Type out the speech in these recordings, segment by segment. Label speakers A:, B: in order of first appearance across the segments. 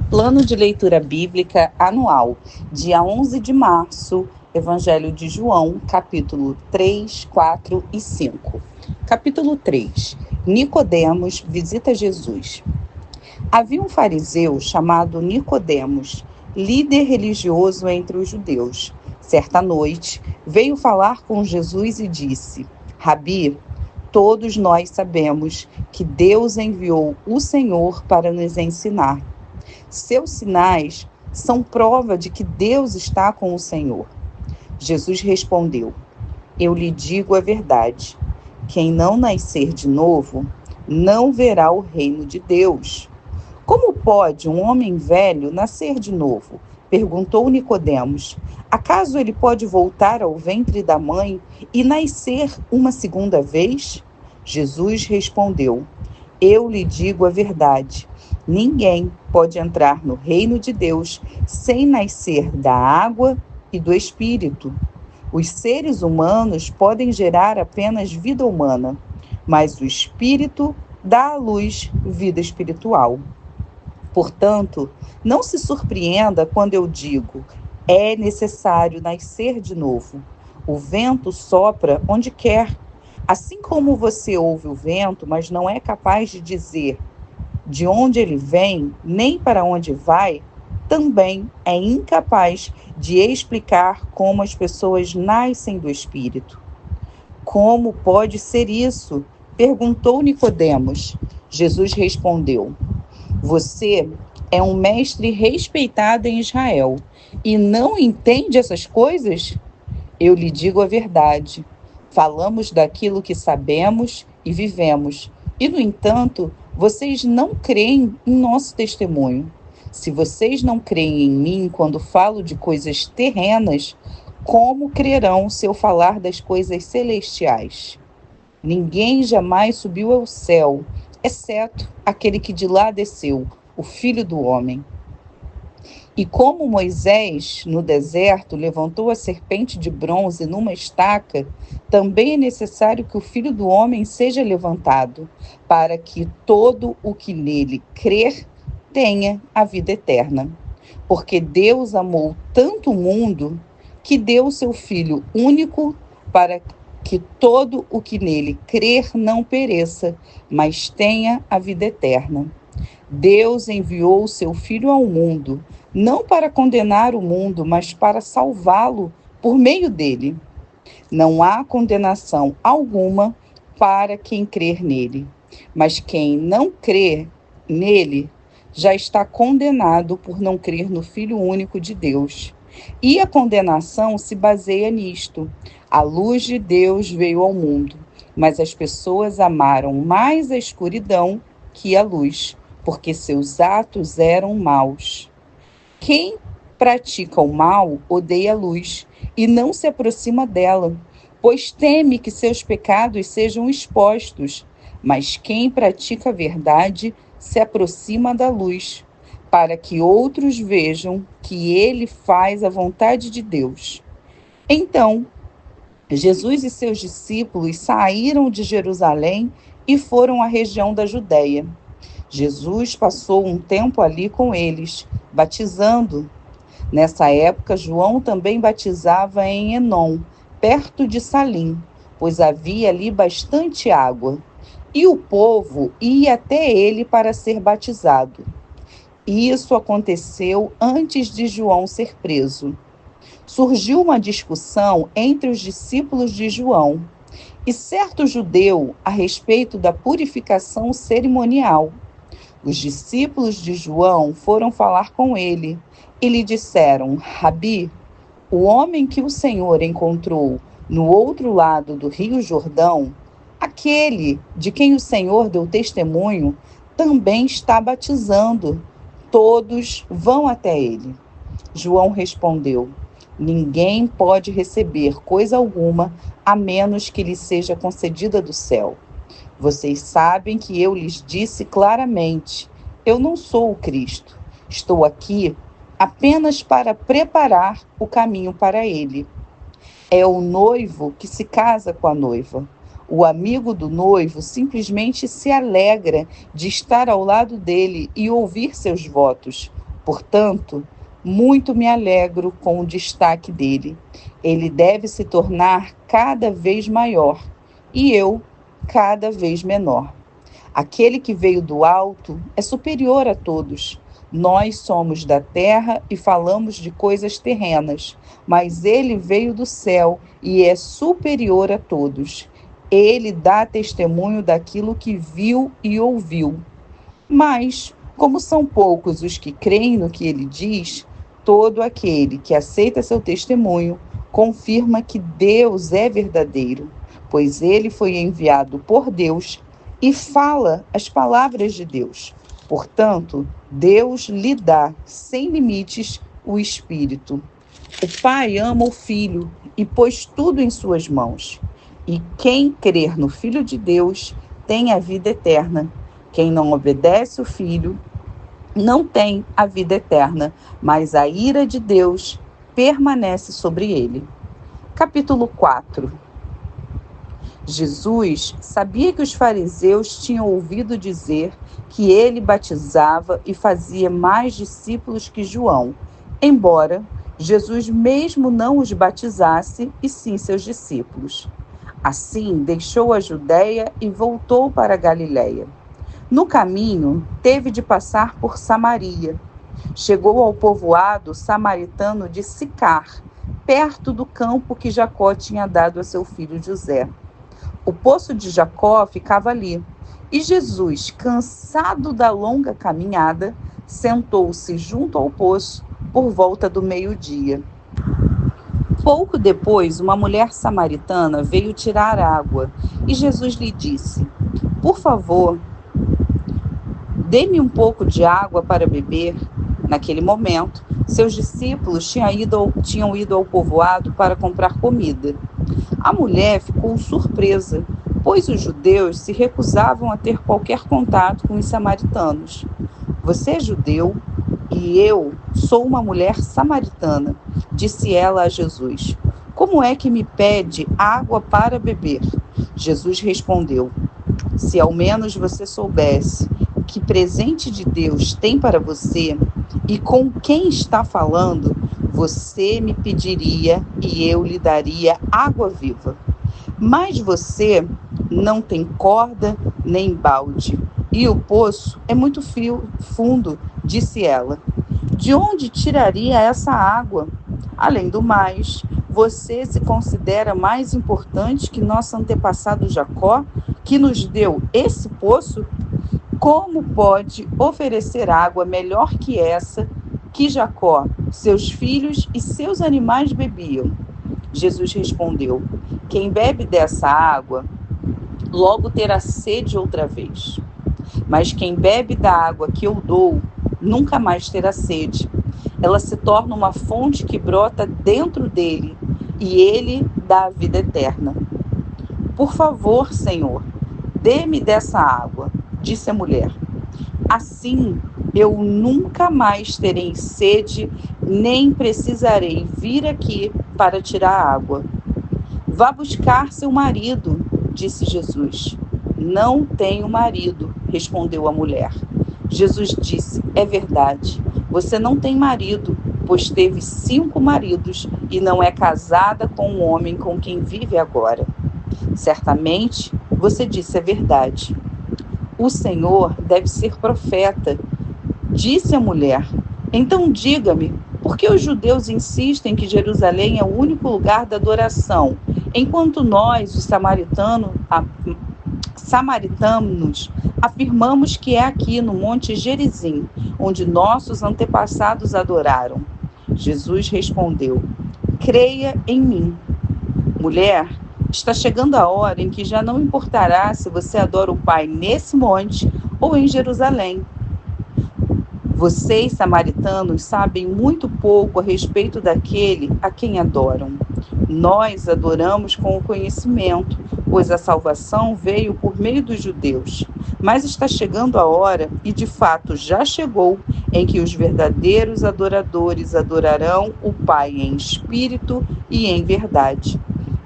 A: Plano de leitura bíblica anual, dia 11 de março, Evangelho de João, capítulo 3, 4 e 5. Capítulo 3. Nicodemos visita Jesus. Havia um fariseu chamado Nicodemos, líder religioso entre os judeus. Certa noite, veio falar com Jesus e disse: Rabi, todos nós sabemos que Deus enviou o Senhor para nos ensinar. Seus sinais são prova de que Deus está com o Senhor. Jesus respondeu: Eu lhe digo a verdade. Quem não nascer de novo, não verá o reino de Deus. Como pode um homem velho nascer de novo? Perguntou Nicodemos. Acaso ele pode voltar ao ventre da mãe e nascer uma segunda vez? Jesus respondeu: Eu lhe digo a verdade. Ninguém pode entrar no reino de Deus sem nascer da água e do Espírito. Os seres humanos podem gerar apenas vida humana, mas o Espírito dá à luz vida espiritual. Portanto, não se surpreenda quando eu digo: é necessário nascer de novo. O vento sopra onde quer. Assim como você ouve o vento, mas não é capaz de dizer de onde ele vem, nem para onde vai, também é incapaz de explicar como as pessoas nascem do Espírito. Como pode ser isso? Perguntou Nicodemos. Jesus respondeu: Você é um mestre respeitado em Israel e não entende essas coisas? Eu lhe digo a verdade. Falamos daquilo que sabemos e vivemos, e, no entanto, vocês não creem em nosso testemunho. Se vocês não creem em mim quando falo de coisas terrenas, como crerão se eu falar das coisas celestiais? Ninguém jamais subiu ao céu, exceto aquele que de lá desceu, o Filho do Homem. E como Moisés, no deserto, levantou a serpente de bronze numa estaca, também é necessário que o Filho do Homem seja levantado, para que todo o que nele crer tenha a vida eterna. Porque Deus amou tanto o mundo que deu o seu Filho único para que todo o que nele crer não pereça, mas tenha a vida eterna. Deus enviou o seu Filho ao mundo, não para condenar o mundo, mas para salvá-lo por meio dele. Não há condenação alguma para quem crer nele, mas quem não crer nele já está condenado por não crer no Filho único de Deus. E a condenação se baseia nisto: a luz de Deus veio ao mundo, mas as pessoas amaram mais a escuridão que a luz, porque seus atos eram maus. Quem pratica o mal odeia a luz e não se aproxima dela, pois teme que seus pecados sejam expostos. Mas quem pratica a verdade se aproxima da luz, para que outros vejam que ele faz a vontade de Deus. Então, Jesus e seus discípulos saíram de Jerusalém e foram à região da Judéia. Jesus passou um tempo ali com eles, batizando. Nessa época, João também batizava em Enom, perto de Salim, pois havia ali bastante água. E o povo ia até ele para ser batizado. Isso aconteceu antes de João ser preso. Surgiu uma discussão entre os discípulos de João e certo judeu a respeito da purificação cerimonial. Os discípulos de João foram falar com ele e lhe disseram: Rabi, o homem que o Senhor encontrou no outro lado do rio Jordão, aquele de quem o Senhor deu testemunho, também está batizando. Todos vão até ele. João respondeu: Ninguém pode receber coisa alguma a menos que lhe seja concedida do céu. Vocês sabem que eu lhes disse claramente: eu não sou o Cristo. Estou aqui apenas para preparar o caminho para ele. É o noivo que se casa com a noiva. O amigo do noivo simplesmente se alegra de estar ao lado dele e ouvir seus votos, Portanto, muito me alegro com o destaque dele. Ele deve se tornar cada vez maior e eu cada vez menor. Aquele que veio do alto é superior a todos. Nós somos da terra e falamos de coisas terrenas, mas ele veio do céu e é superior a todos. Ele dá testemunho daquilo que viu e ouviu. Mas, como são poucos os que creem no que ele diz, todo aquele que aceita seu testemunho confirma que Deus é verdadeiro, pois ele foi enviado por Deus e fala as palavras de Deus. Portanto, Deus lhe dá, sem limites, o Espírito. O Pai ama o Filho e pôs tudo em suas mãos. E quem crer no Filho de Deus tem a vida eterna. Quem não obedece o Filho não tem a vida eterna, mas a ira de Deus permanece sobre ele. Capítulo 4. Jesus sabia que os fariseus tinham ouvido dizer que ele batizava e fazia mais discípulos que João, embora Jesus mesmo não os batizasse, e sim seus discípulos. Assim, deixou a Judéia e voltou para a Galiléia. No caminho, teve de passar por Samaria. Chegou ao povoado samaritano de Sicar, perto do campo que Jacó tinha dado a seu filho José. O poço de Jacó ficava ali, e Jesus, cansado da longa caminhada, sentou-se junto ao poço por volta do meio-dia. Pouco depois, uma mulher samaritana veio tirar água, e Jesus lhe disse: "Por favor, dê-me um pouco de água para beber." Naquele momento, seus discípulos tinham ido ao povoado para comprar comida. A mulher ficou surpresa, pois os judeus se recusavam a ter qualquer contato com os samaritanos. "Você é judeu e eu sou uma mulher samaritana", disse ela a Jesus. "Como é que me pede água para beber?" Jesus respondeu: "Se ao menos você soubesse que presente de Deus tem para você e com quem está falando, você me pediria e eu lhe daria água viva. Mas você não tem corda nem balde, e o poço é muito fundo", disse ela. "De onde tiraria essa água? Além do mais, você se considera mais importante que nosso antepassado Jacó, que nos deu esse poço? Como pode oferecer água melhor que essa que Jacó, seus filhos e seus animais bebiam?" Jesus respondeu: "Quem bebe dessa água logo terá sede outra vez. Mas quem bebe da água que eu dou nunca mais terá sede. Ela se torna uma fonte que brota dentro dele, e ele dá a vida eterna." "Por favor, Senhor, dê-me dessa água", disse a mulher. "Assim eu nunca mais terei sede, nem precisarei vir aqui para tirar água." "Vá buscar seu marido", disse Jesus. "Não tenho marido", respondeu a mulher. Jesus disse: "É verdade, você não tem marido, pois teve 5 maridos e não é casada com o homem com quem vive agora. Certamente, você disse a verdade. O Senhor deve ser profeta", disse a mulher. "Então diga-me, por que os judeus insistem que Jerusalém é o único lugar da adoração, enquanto nós, os samaritanos, afirmamos que é aqui no Monte Gerizim, onde nossos antepassados adoraram?" Jesus respondeu: "Creia em mim. Mulher, está chegando a hora em que já não importará se você adora o Pai nesse monte ou em Jerusalém. Vocês, samaritanos, sabem muito pouco a respeito daquele a quem adoram. Nós adoramos com o conhecimento, pois a salvação veio por meio dos judeus. Mas está chegando a hora, e de fato já chegou, em que os verdadeiros adoradores adorarão o Pai em espírito e em verdade.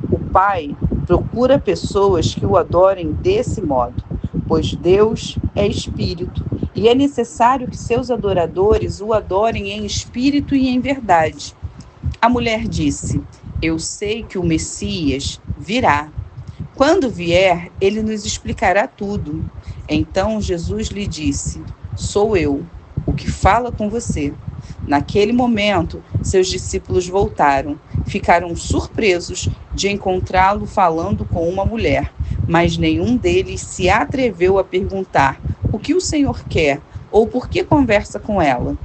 A: O Pai procura pessoas que o adorem desse modo, pois Deus é espírito, e é necessário que seus adoradores o adorem em espírito e em verdade. A mulher disse: Eu sei que o Messias virá. Quando vier, ele nos explicará tudo. Então Jesus lhe disse: Sou eu, o que fala com você. Naquele momento, seus discípulos voltaram. Ficaram surpresos de encontrá-lo falando com uma mulher, mas nenhum deles se atreveu a perguntar: O que o Senhor quer? Ou por que conversa com ela?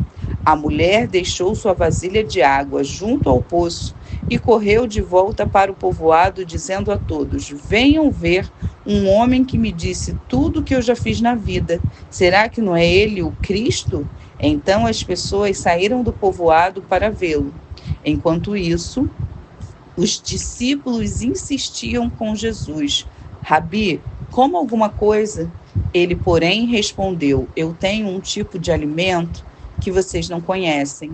A: A mulher deixou sua vasilha de água junto ao poço e correu de volta para o povoado, dizendo a todos: Venham ver um homem que me disse tudo o que eu já fiz na vida. Será que não é ele o Cristo? Então as pessoas saíram do povoado para vê-lo. Enquanto isso, os discípulos insistiam com Jesus: Rabi, coma alguma coisa. Ele, porém, respondeu: Eu tenho um tipo de alimento que vocês não conhecem.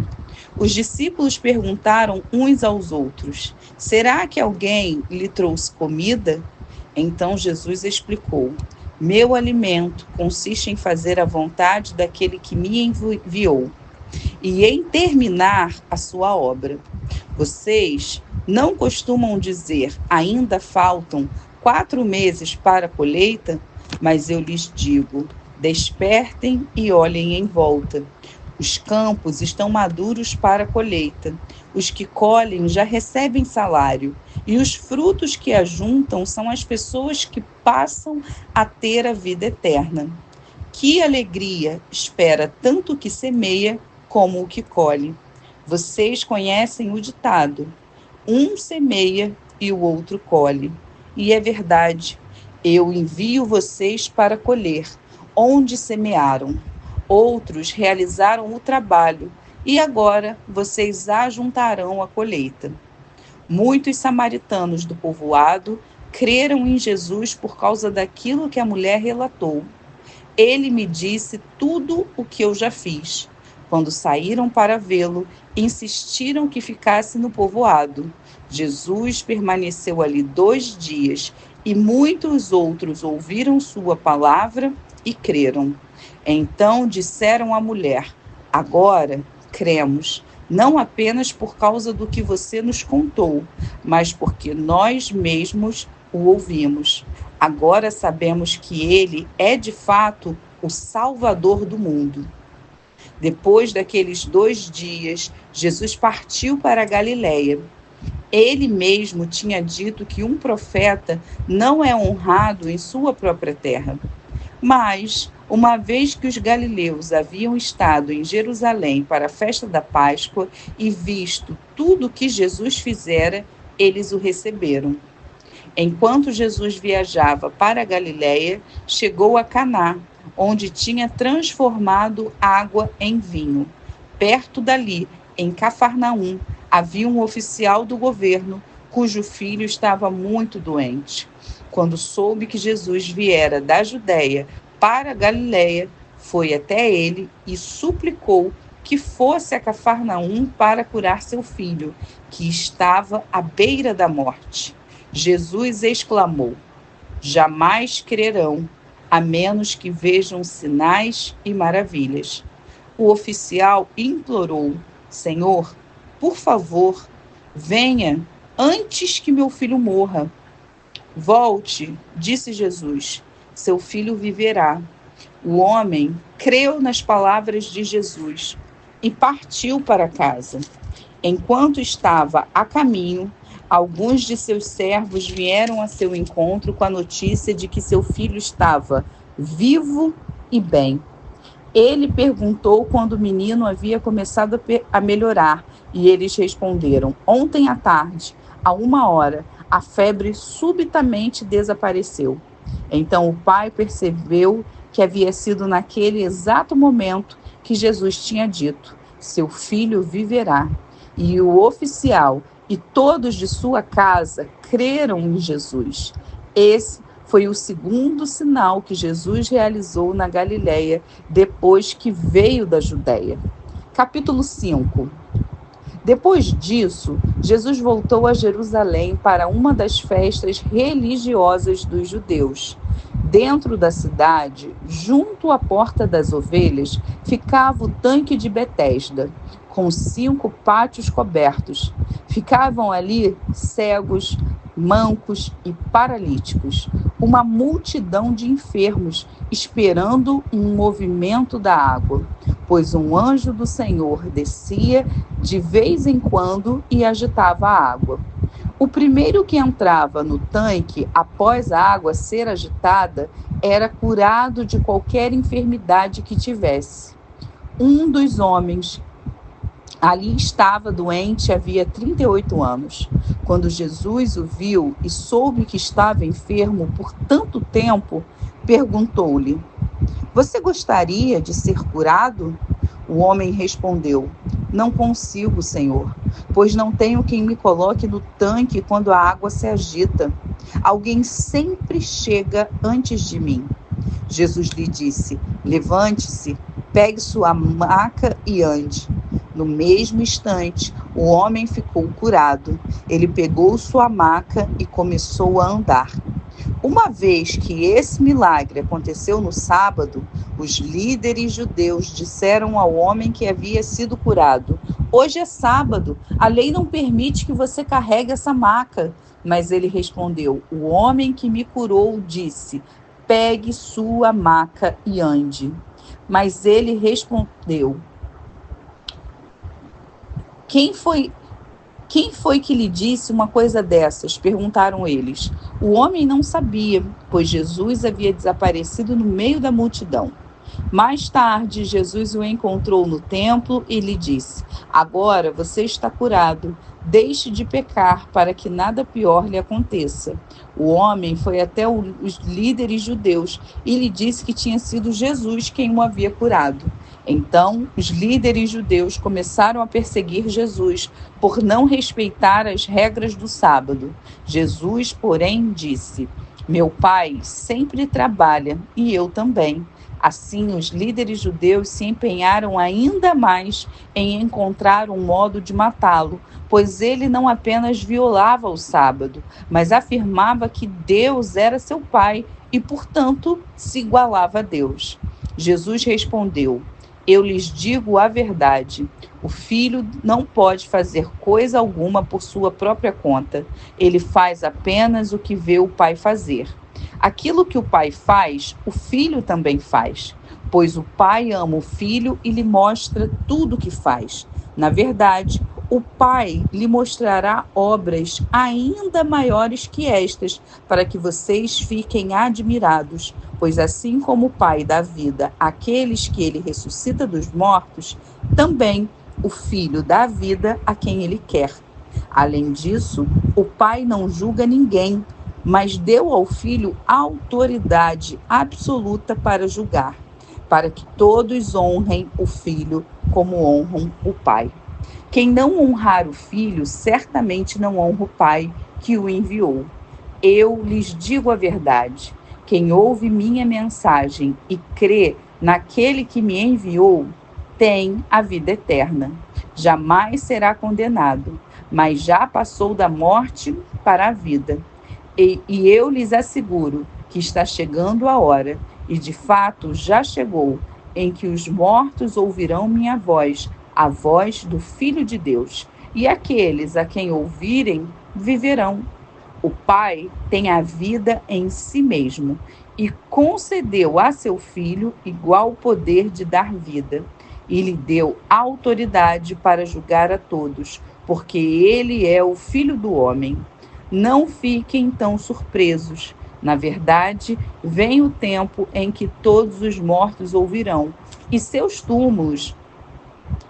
A: Os discípulos perguntaram uns aos outros: Será que alguém lhe trouxe comida? Então Jesus explicou: Meu alimento consiste em fazer a vontade daquele que me enviou e em terminar a sua obra. Vocês não costumam dizer: Ainda faltam 4 meses para a colheita? Mas eu lhes digo: despertem e olhem em volta. Os campos estão maduros para a colheita. Os que colhem já recebem salário, e os frutos que ajuntam são as pessoas que passam a ter a vida eterna. Que alegria espera tanto o que semeia como o que colhe. Vocês conhecem o ditado: um semeia e o outro colhe. E é verdade, eu envio vocês para colher onde semearam. Outros realizaram o trabalho, e agora vocês ajuntarão a colheita. Muitos samaritanos do povoado creram em Jesus por causa daquilo que a mulher relatou. Ele me disse tudo o que eu já fiz. Quando saíram para vê-lo, insistiram que ficasse no povoado. Jesus permaneceu ali 2 dias, e muitos outros ouviram sua palavra e creram. Então disseram à mulher: Agora cremos, não apenas por causa do que você nos contou, mas porque nós mesmos o ouvimos. Agora sabemos que ele é de fato o Salvador do mundo. Depois daqueles 2 dias, Jesus partiu para a Galiléia. Ele mesmo tinha dito que um profeta não é honrado em sua própria terra. Mas, uma vez que os galileus haviam estado em Jerusalém para a festa da Páscoa e visto tudo o que Jesus fizera, eles o receberam. Enquanto Jesus viajava para a Galiléia, chegou a Caná, onde tinha transformado água em vinho. Perto dali, em Cafarnaum, havia um oficial do governo, cujo filho estava muito doente. Quando soube que Jesus viera da Judéia para a Galiléia, foi até ele e suplicou que fosse a Cafarnaum para curar seu filho, que estava à beira da morte. Jesus exclamou: Jamais crerão, a menos que vejam sinais e maravilhas. O oficial implorou: Senhor, por favor, venha antes que meu filho morra. Volte, disse Jesus, seu filho viverá. O homem creu nas palavras de Jesus e partiu para casa. Enquanto estava a caminho, alguns de seus servos vieram a seu encontro com a notícia de que seu filho estava vivo e bem. Ele perguntou quando o menino havia começado a melhorar, e eles responderam: Ontem à tarde, a 1 hora, a febre subitamente desapareceu. Então o pai percebeu que havia sido naquele exato momento que Jesus tinha dito: Seu filho viverá. E o oficial e todos de sua casa creram em Jesus. Esse foi o segundo sinal que Jesus realizou na Galiléia depois que veio da Judéia. Capítulo 5. Depois disso, Jesus voltou a Jerusalém para uma das festas religiosas dos judeus. Dentro da cidade, junto à Porta das Ovelhas, ficava o tanque de Betesda, com 5 pátios cobertos. Ficavam ali cegos, mancos e paralíticos, uma multidão de enfermos, esperando um movimento da água, pois um anjo do Senhor descia de vez em quando e agitava a água. O primeiro que entrava no tanque após a água ser agitada era curado de qualquer enfermidade que tivesse. Um dos homens ali estava doente havia 38 anos. Quando Jesus o viu e soube que estava enfermo por tanto tempo, perguntou-lhe: Você gostaria de ser curado? O homem respondeu: Não consigo, Senhor, pois não tenho quem me coloque no tanque quando a água se agita. Alguém sempre chega antes de mim. Jesus lhe disse: Levante-se, pegue sua maca e ande. No mesmo instante, o homem ficou curado. Ele pegou sua maca e começou a andar. Uma vez que esse milagre aconteceu no sábado, os líderes judeus disseram ao homem que havia sido curado: Hoje é sábado, a lei não permite que você carregue essa maca. Mas ele respondeu: O homem que me curou disse: Pegue sua maca e ande. Mas ele respondeu: Quem foi que lhe disse uma coisa dessas? Perguntaram eles. O homem não sabia, pois Jesus havia desaparecido no meio da multidão. Mais tarde, Jesus o encontrou no templo e lhe disse: Agora você está curado. Deixe de pecar para que nada pior lhe aconteça. O homem foi até os líderes judeus e lhe disse que tinha sido Jesus quem o havia curado. Então, os líderes judeus começaram a perseguir Jesus por não respeitar as regras do sábado. Jesus, porém, disse: Meu Pai sempre trabalha e eu também. Assim, os líderes judeus se empenharam ainda mais em encontrar um modo de matá-lo, pois ele não apenas violava o sábado, mas afirmava que Deus era seu Pai e, portanto, se igualava a Deus. Jesus respondeu: Eu lhes digo a verdade. O filho não pode fazer coisa alguma por sua própria conta. Ele faz apenas o que vê o pai fazer. Aquilo que o pai faz, o filho também faz, pois o pai ama o filho e lhe mostra tudo o que faz. Na verdade, o pai lhe mostrará obras ainda maiores que estas, para que vocês fiquem admirados, pois assim como o pai dá vida àqueles que ele ressuscita dos mortos, também o filho dá vida a quem ele quer. Além disso, o pai não julga ninguém, mas deu ao filho autoridade absoluta para julgar, para que todos honrem o filho como honram o pai. Quem não honrar o filho, certamente não honra o pai que o enviou. Eu lhes digo a verdade: quem ouve minha mensagem e crê naquele que me enviou, tem a vida eterna. Jamais será condenado, mas já passou da morte para a vida. E eu lhes asseguro que está chegando a hora, e de fato já chegou, em que os mortos ouvirão minha voz, a voz do Filho de Deus, e aqueles a quem ouvirem viverão. O Pai tem a vida em si mesmo e concedeu a seu Filho igual poder de dar vida, e lhe deu autoridade para julgar a todos, porque ele é o Filho do homem. Não fiquem tão surpresos. Na verdade, vem o tempo em que todos os mortos ouvirão, e seus túmulos,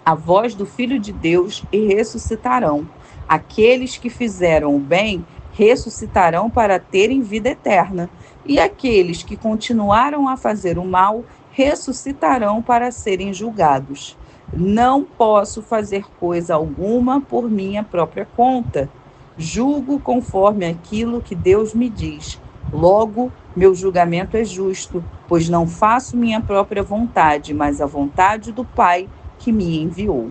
A: a voz do Filho de Deus, e ressuscitarão. Aqueles que fizeram o bem ressuscitarão para terem vida eterna, e aqueles que continuaram a fazer o mal ressuscitarão para serem julgados. Não posso fazer coisa alguma por minha própria conta. Julgo conforme aquilo que Deus me diz. Logo, meu julgamento é justo, pois não faço minha própria vontade, mas a vontade do Pai que me enviou.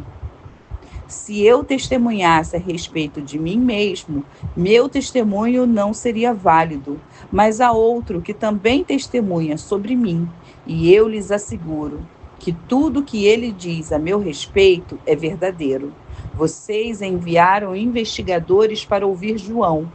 A: Se eu testemunhasse a respeito de mim mesmo, meu testemunho não seria válido, mas há outro que também testemunha sobre mim, e eu lhes asseguro que tudo que ele diz a meu respeito é verdadeiro. Vocês enviaram investigadores para ouvir João,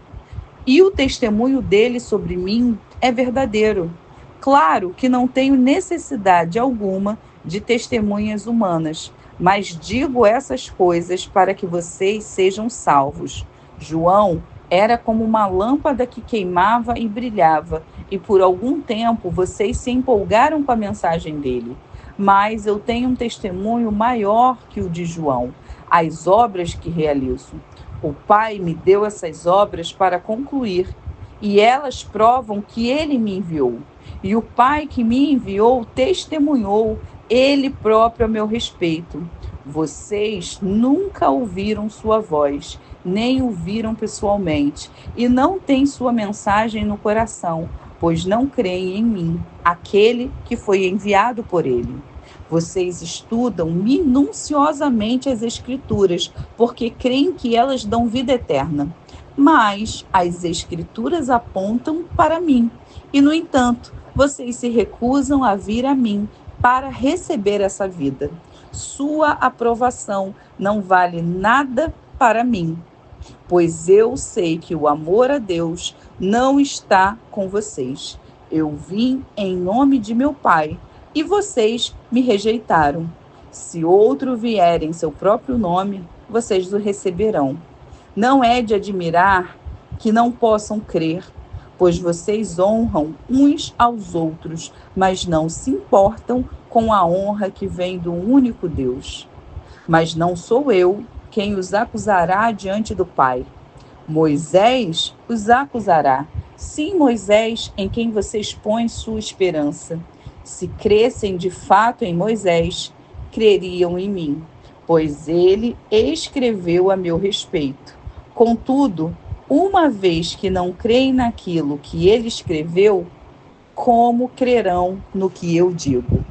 A: e o testemunho dele sobre mim é verdadeiro. Claro que não tenho necessidade alguma de testemunhas humanas, mas digo essas coisas para que vocês sejam salvos. João era como uma lâmpada que queimava e brilhava, e por algum tempo vocês se empolgaram com a mensagem dele. Mas eu tenho um testemunho maior que o de João, as obras que realizo. O Pai me deu essas obras para concluir, e elas provam que ele me enviou. E o Pai que me enviou testemunhou ele próprio a meu respeito. Vocês nunca ouviram sua voz, nem o viram pessoalmente, e não têm sua mensagem no coração, pois não creem em mim, aquele que foi enviado por ele. Vocês estudam minuciosamente as Escrituras, porque creem que elas dão vida eterna. Mas as Escrituras apontam para mim, e, no entanto, vocês se recusam a vir a mim para receber essa vida. Sua aprovação não vale nada para mim, pois eu sei que o amor a Deus não está com vocês. Eu vim em nome de meu Pai, e vocês me rejeitaram. Se outro vier em seu próprio nome, vocês o receberão. Não é de admirar que não possam crer, pois vocês honram uns aos outros, mas não se importam com a honra que vem do único Deus. Mas não sou eu quem os acusará diante do Pai. Moisés os acusará. Sim, Moisés, em quem vocês põem sua esperança. Se crescem de fato em Moisés, creriam em mim, pois ele escreveu a meu respeito. Contudo, uma vez que não creem naquilo que ele escreveu, como crerão no que eu digo?